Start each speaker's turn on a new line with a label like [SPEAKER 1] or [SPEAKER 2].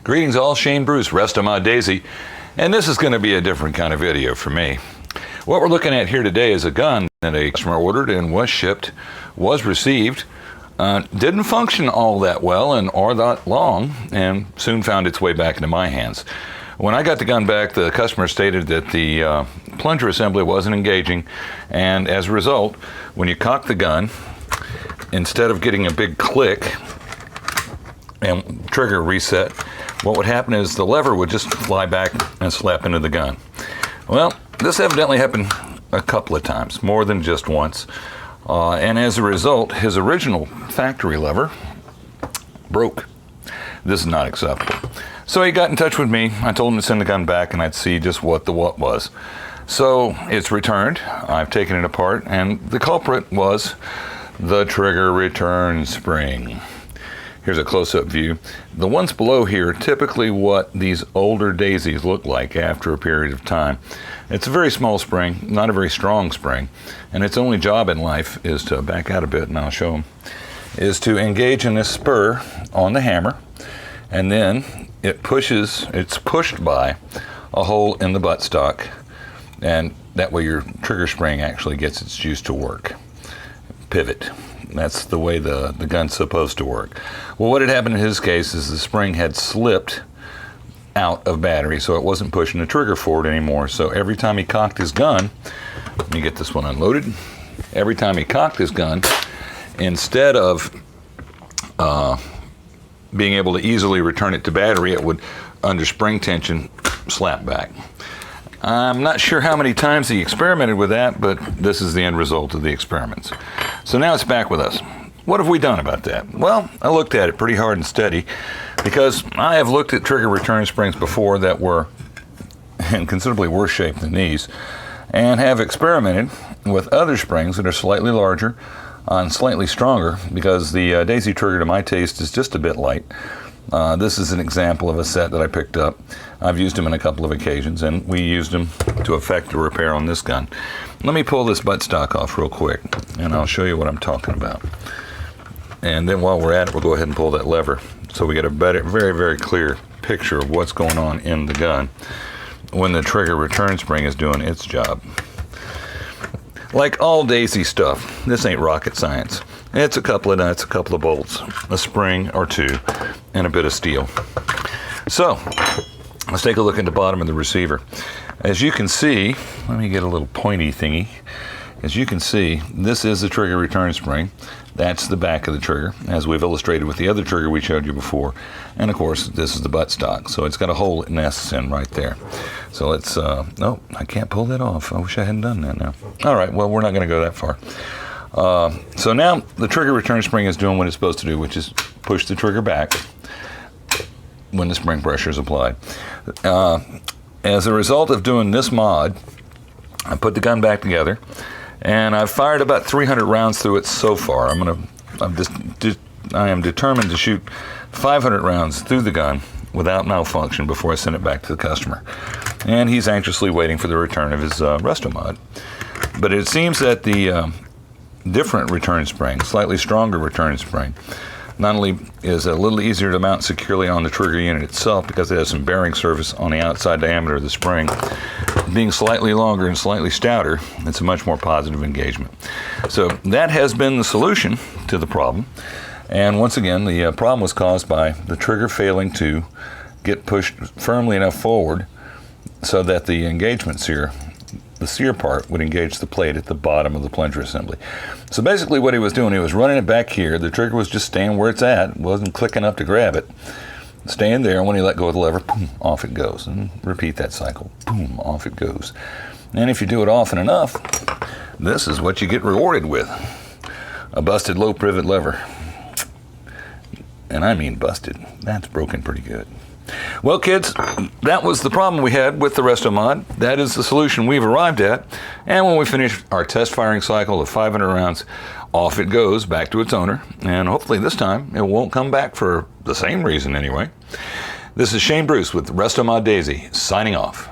[SPEAKER 1] Greetings all, Shane Bruce, rest of my daisy, and this is going to be a different kind of video for me. What we're looking at here today is a gun that a customer ordered and was shipped, was received, didn't function all that well and or that long, and soon found its way back into my hands. When I got the gun back, the customer stated that the plunger assembly wasn't engaging, and as a result, when you cock the gun, instead of getting a big click and trigger reset, what would happen is the lever would just fly back and slap into the gun. Well, this evidently happened a couple of times, more than just once. And as a result, his original factory lever broke. This is not acceptable. So he got in touch with me. I told him to send the gun back and I'd see just what the what was. So it's returned. I've taken it apart, and the culprit was the trigger return spring. Here's a close-up view. The ones below here are typically what these older daisies look like after a period of time. It's a very small spring, not a very strong spring, and its only job in life is to back out a bit, and I'll show them, is to engage in this spur on the hammer, and then it's pushed by a hole in the buttstock, and that way your trigger spring actually gets its juice to work. Pivot. That's the way the gun's supposed to work. Well, what had happened in his case is the spring had slipped out of battery, so it wasn't pushing the trigger forward anymore. So every time he cocked his gun, let me get this one unloaded. Every time he cocked his gun, instead of being able to easily return it to battery, it would, under spring tension, slap back. I'm not sure how many times he experimented with that, but this is the end result of the experiments. So now it's back with us. What have we done about that? Well, I looked at it pretty hard and steady, because I have looked at trigger return springs before that were in considerably worse shape than these, and have experimented with other springs that are slightly larger and slightly stronger, because the daisy trigger to my taste is just a bit light. This is an example of a set that I picked up. I've used them on a couple of occasions, and we used them to effect a repair on this gun. Let me pull this buttstock off real quick, and I'll show you what I'm talking about. And then while we're at it, we'll go ahead and pull that lever, so we get a better, very, very clear picture of what's going on in the gun when the trigger return spring is doing its job. Like all daisy stuff, this ain't rocket science. It's a couple of nuts, a couple of bolts, a spring or two, and a bit of steel. So, let's take a look at the bottom of the receiver. As you can see, let me get a little pointy thingy. As you can see, this is the trigger return spring. That's the back of the trigger, as we've illustrated with the other trigger we showed you before. And of course, this is the buttstock. So it's got a hole it nests in right there. So let's, no, I can't pull that off. I wish I hadn't done that now. All right, well, we're not gonna go that far. So now the trigger return spring is doing what it's supposed to do, which is push the trigger back when the spring pressure is applied. As a result of doing this mod, I put the gun back together, and I've fired about 300 rounds through it so far. I am determined to shoot 500 rounds through the gun without malfunction before I send it back to the customer. And he's anxiously waiting for the return of his resto mod. But it seems that the different return spring, slightly stronger return spring, not only is a little easier to mount securely on the trigger unit itself because it has some bearing surface on the outside diameter of the spring, being slightly longer and slightly stouter, it's a much more positive engagement. So that has been the solution to the problem. And once again, the problem was caused by the trigger failing to get pushed firmly enough forward so that the engagement sear, the sear part, would engage the plate at the bottom of the plunger assembly. So basically what he was doing, he was running it back here. The trigger was just staying where it's at, wasn't clicking up to grab it. Staying there, and when he let go of the lever, boom, off it goes. And repeat that cycle, boom, off it goes. And if you do it often enough, this is what you get rewarded with. A busted low pivot lever. And I mean busted. That's broken pretty good. Well, kids, that was the problem we had with the resto mod. That is the solution we've arrived at. And when we finish our test firing cycle of 500 rounds, off it goes back to its owner. And hopefully this time it won't come back for the same reason anyway. This is Shane Bruce with Resto Mod Daisy, signing off.